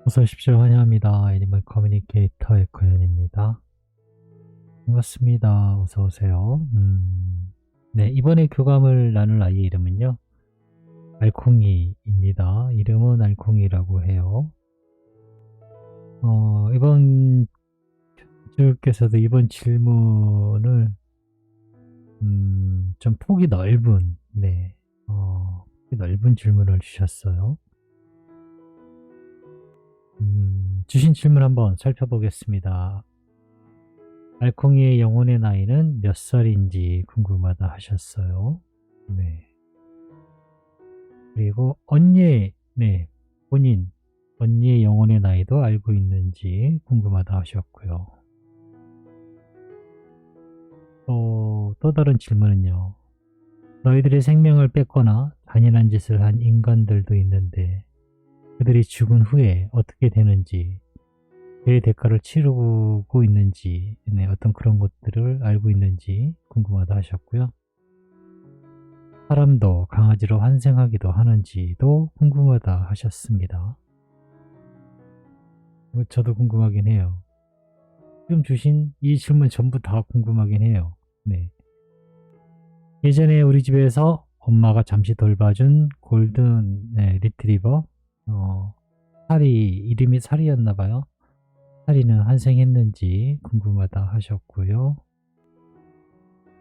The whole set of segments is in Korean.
어서 오십시오. 환영합니다. 애니멀 커뮤니케이터 에코연입니다. 반갑습니다. 어서 오세요. 네, 이번에 교감을 나눌 아이의 이름은요. 알콩이입니다. 이름은 알콩이라고 해요. 이번 주께서도 이번 질문을 좀 폭이 넓은 폭이 넓은 질문을 주셨어요. 주신 질문 한번 살펴보겠습니다. 알콩이의 영혼의 나이는 몇 살인지 궁금하다 하셨어요. 네. 그리고 언니의 영혼의 나이도 알고 있는지 궁금하다 하셨고요. 또 다른 질문은요. 너희들의 생명을 뺏거나 잔인한 짓을 한 인간들도 있는데 그들이 죽은 후에 어떻게 되는지, 그의 대가를 치르고 있는지, 어떤 그런 것들을 알고 있는지 궁금하다 하셨고요. 사람도 강아지로 환생하기도 하는지도 궁금하다 하셨습니다. 저도 궁금하긴 해요. 지금 주신 이 질문 전부 다 궁금하긴 해요. 네. 예전에 우리 집에서 엄마가 잠시 돌봐준 골든 리트리버 이름이 사리였나봐요. 사리는 환생했는지 궁금하다 하셨고요.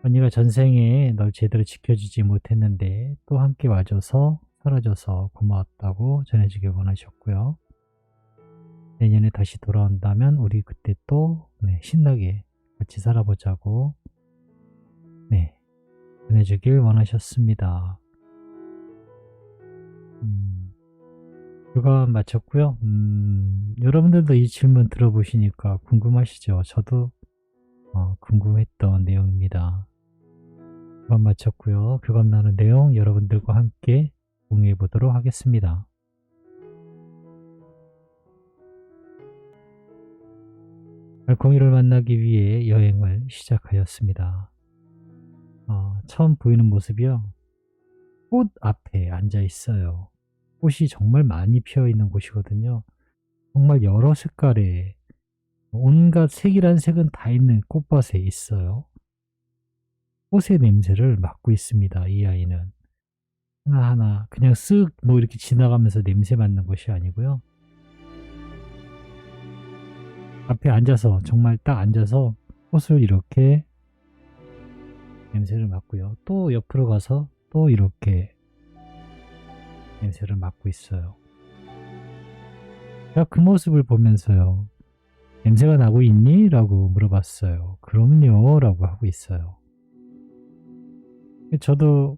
언니가 전생에 널 제대로 지켜주지 못했는데 또 함께 와줘서 살아줘서 고마웠다고 전해주길 원하셨고요. 내년에 다시 돌아온다면 우리 그때 또 신나게 같이 살아보자고 전해주길 원하셨습니다. 교감 마쳤고요. 여러분들도 이 질문 들어보시니까 궁금하시죠? 저도 궁금했던 내용입니다. 교감 마쳤고요. 교감 나눈 내용 여러분들과 함께 공유해 보도록 하겠습니다. 알콩이를 만나기 위해 여행을 시작하였습니다. 처음 보이는 모습이요. 꽃 앞에 앉아 있어요. 꽃이 정말 많이 피어 있는 곳이거든요. 정말 여러 색깔의 온갖 색이란 색은 다 있는 꽃밭에 있어요. 꽃의 냄새를 맡고 있습니다. 이 아이는 하나하나 그냥 쓱 이렇게 지나가면서 냄새 맡는 것이 아니고요. 앞에 앉아서 정말 딱 앉아서 꽃을 이렇게 냄새를 맡고요. 또 옆으로 가서 또 이렇게 냄새를 맡고 있어요. 제가 그 모습을 보면서요. 냄새가 나고 있니? 라고 물어봤어요. 그럼요 라고 하고 있어요. 저도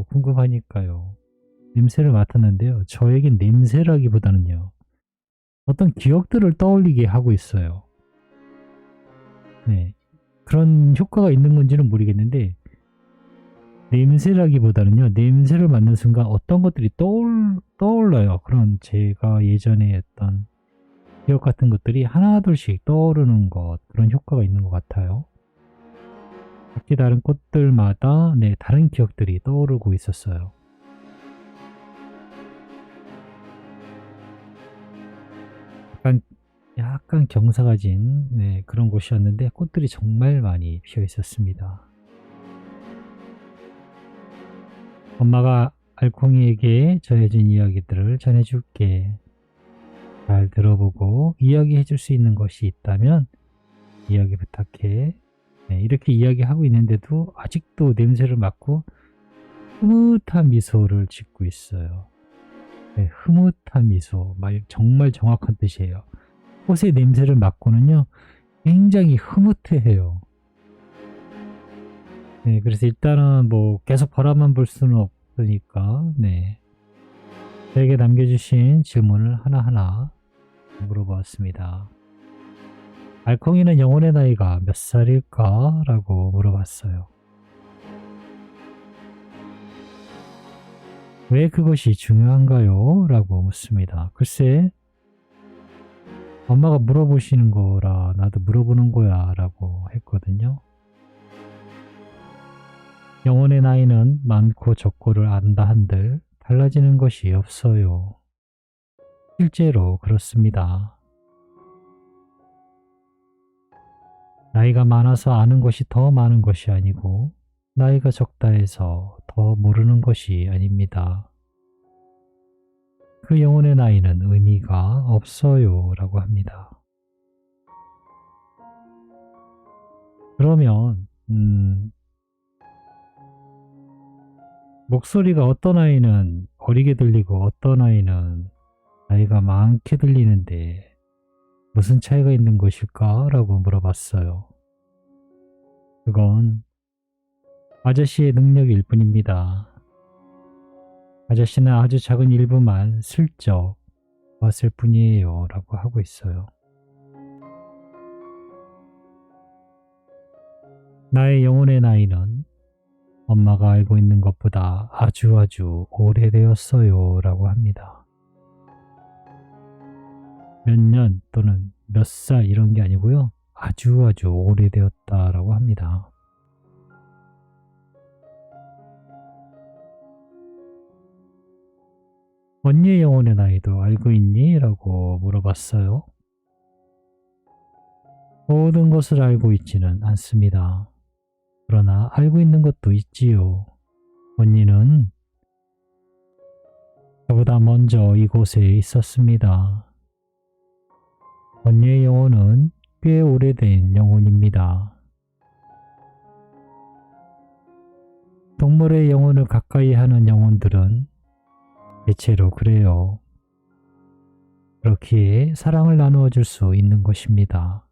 궁금하니까요. 냄새를 맡았는데요. 저에겐 냄새라기보다는요. 어떤 기억들을 떠올리게 하고 있어요. 네, 그런 효과가 있는 건지는 모르겠는데 냄새라기보다는요. 냄새를 맡는 순간 어떤 것들이 떠올라요. 그런 제가 예전에 했던 기억 같은 것들이 하나둘씩 떠오르는 것, 그런 효과가 있는 것 같아요. 각기 다른 꽃들마다 다른 기억들이 떠오르고 있었어요. 약간 경사가 진 그런 곳이었는데 꽃들이 정말 많이 피어 있었습니다. 엄마가 알콩이에게 전해준 이야기들을 전해줄게. 잘 들어보고 이야기해 줄 수 있는 것이 있다면 이야기 부탁해. 이렇게 이야기하고 있는데도 아직도 냄새를 맡고 흐뭇한 미소를 짓고 있어요. 흐뭇한 미소, 정말 정확한 뜻이에요. 꽃의 냄새를 맡고는요 굉장히 흐뭇해해요. 그래서 일단은 계속 바라만 볼 수는 없으니까 저에게 남겨주신 질문을 하나하나 물어보았습니다. 알콩이는 영혼의 나이가 몇 살일까? 라고 물어봤어요. 왜 그것이 중요한가요? 라고 묻습니다. 글쎄, 엄마가 물어보시는 거라 나도 물어보는 거야 라고 했거든요. 영혼의 나이는 많고 적고를 안다 한들 달라지는 것이 없어요. 실제로 그렇습니다. 나이가 많아서 아는 것이 더 많은 것이 아니고 나이가 적다 해서 더 모르는 것이 아닙니다. 그 영혼의 나이는 의미가 없어요 라고 합니다. 그러면 목소리가 어떤 아이는 어리게 들리고 어떤 아이는 나이가 많게 들리는데 무슨 차이가 있는 것일까? 라고 물어봤어요. 그건 아저씨의 능력일 뿐입니다. 아저씨는 아주 작은 일부만 슬쩍 봤을 뿐이에요 라고 하고 있어요. 나의 영혼의 나이는 엄마가 알고 있는 것보다 아주 오래되었어요 라고 합니다. 몇 년 또는 몇 살 이런 게 아니고요. 아주 오래되었다라고 합니다. 언니의 영혼의 나이도 알고 있니? 라고 물어봤어요. 모든 것을 알고 있지는 않습니다. 그러나 알고 있는 것도 있지요. 언니는 저보다 먼저 이곳에 있었습니다. 언니의 영혼은 꽤 오래된 영혼입니다. 동물의 영혼을 가까이 하는 영혼들은 대체로 그래요. 그렇기에 사랑을 나누어 줄 수 있는 것입니다.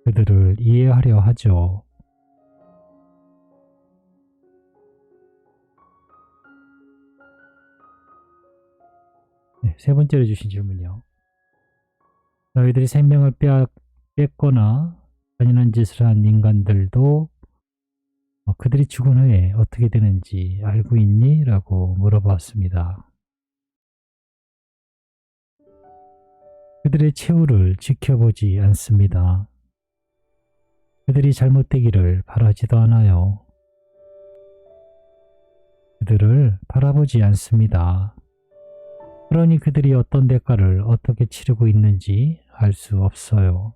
그들을 이해하려 하죠. 네, 세 번째로 주신 질문이요. 너희들이 생명을 뺏거나 잔인한 짓을 한 인간들도 그들이 죽은 후에 어떻게 되는지 알고 있니? 라고 물어봤습니다. 그들의 최후를 지켜보지 않습니다. 그들이 잘못되기를 바라지도 않아요. 그들을 바라보지 않습니다. 그러니 그들이 어떤 대가를 어떻게 치르고 있는지 알 수 없어요.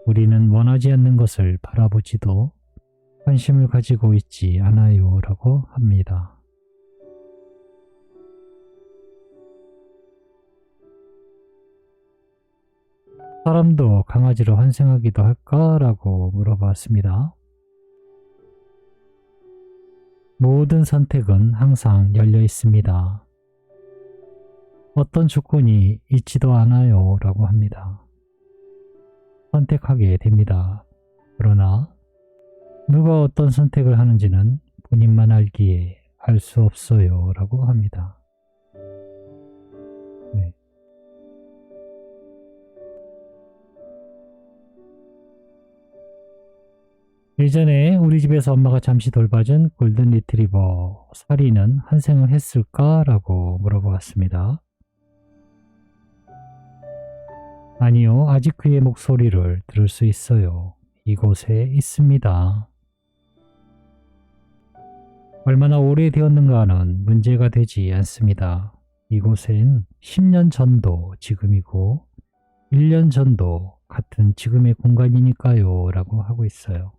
우리는 원하지 않는 것을 바라보지도 관심을 가지고 있지 않아요 라고 합니다. 사람도 강아지로 환생하기도 할까? 라고 물어봤습니다. 모든 선택은 항상 열려 있습니다. 어떤 조건이 있지도 않아요 라고 합니다. 선택하게 됩니다. 그러나 누가 어떤 선택을 하는지는 본인만 알기에 알 수 없어요 라고 합니다. 네. 예전에 우리 집에서 엄마가 잠시 돌봐준 골든 리트리버 사리는 환생을 했을까? 라고 물어보았습니다. 아니요, 아직 그의 목소리를 들을 수 있어요. 이곳에 있습니다. 얼마나 오래되었는가는 문제가 되지 않습니다. 이곳엔 10년 전도 지금이고 1년 전도 같은 지금의 공간이니까요 라고 하고 있어요.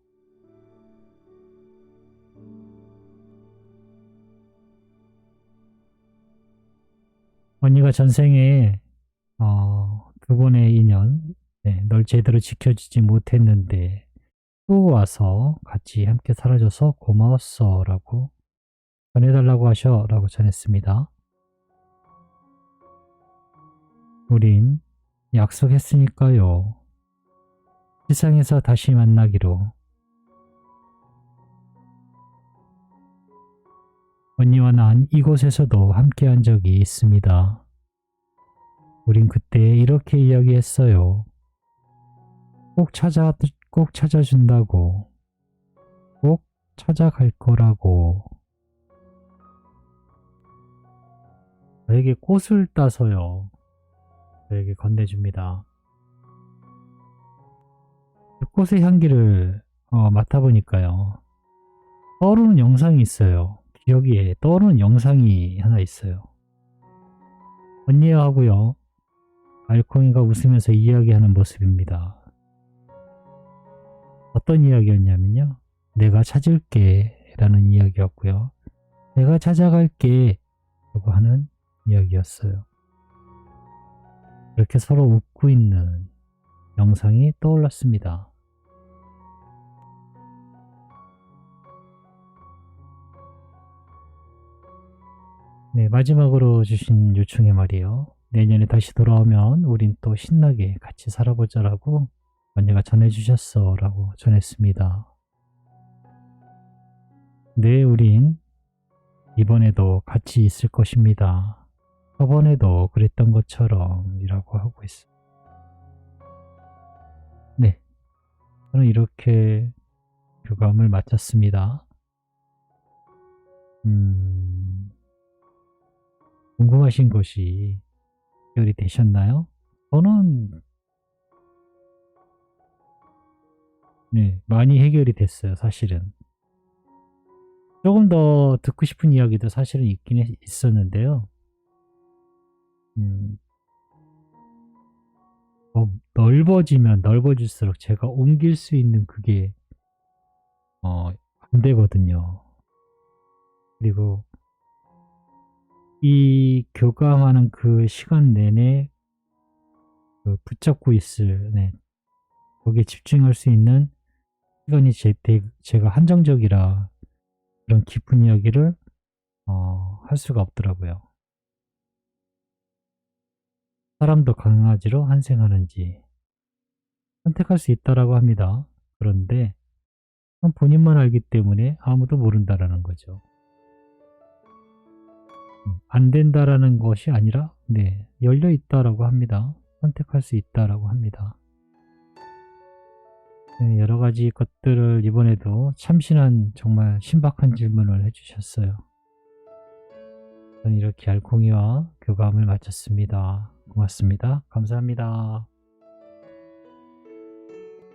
언니가 전생에 두 번의 인연, 널 제대로 지켜주지 못했는데 또 와서 같이 함께 살아줘서 고마웠어 라고 전해달라고 하셔 라고 전했습니다. 우린 약속했으니까요. 세상에서 다시 만나기로. 언니와 난 이곳에서도 함께한 적이 있습니다. 우린 그때 이렇게 이야기했어요. 꼭 찾아준다고. 꼭 찾아갈 거라고. 저에게 꽃을 따서요. 저에게 건네줍니다. 그 꽃의 향기를 맡아보니까요. 떠오르는 영상이 있어요. 기억에 떠오르는 영상이 하나 있어요. 언니하고요. 알콩이가 웃으면서 이야기하는 모습입니다. 어떤 이야기였냐면요. 내가 찾을게 라는 이야기였고요. 내가 찾아갈게 라고 하는 이야기였어요. 이렇게 서로 웃고 있는 영상이 떠올랐습니다. 네, 마지막으로 주신 요청의 말이요. 내년에 다시 돌아오면 우린 또 신나게 같이 살아보자라고 언니가 전해주셨어 라고 전했습니다. 네, 우린 이번에도 같이 있을 것입니다. 저번에도 그랬던 것처럼 이라고 하고 있어요. 네, 저는 이렇게 교감을 마쳤습니다. 궁금하신 것이 해결이 되셨나요? 저는 네, 많이 해결이 됐어요, 사실은. 조금 더 듣고 싶은 이야기도 사실은 있긴 있었는데요. 더 넓어지면 넓어질수록 제가 옮길 수 있는 그게 안 되거든요. 그리고 이 교감하는 그 시간 내내 그 붙잡고 있을, 네, 거기에 집중할 수 있는 시간이 제가 한정적이라 그런 깊은 이야기를 할 수가 없더라고요. 사람도 강아지로 환생하는지 선택할 수 있다라고 합니다. 그런데 본인만 알기 때문에 아무도 모른다라는 거죠. 안 된다라는 것이 아니라 네, 열려 있다라고 합니다. 선택할 수 있다라고 합니다. 네, 여러 가지 것들을 이번에도 참신한 정말 신박한 질문을 해주셨어요. 저는 이렇게 알콩이와 교감을 마쳤습니다. 고맙습니다. 감사합니다.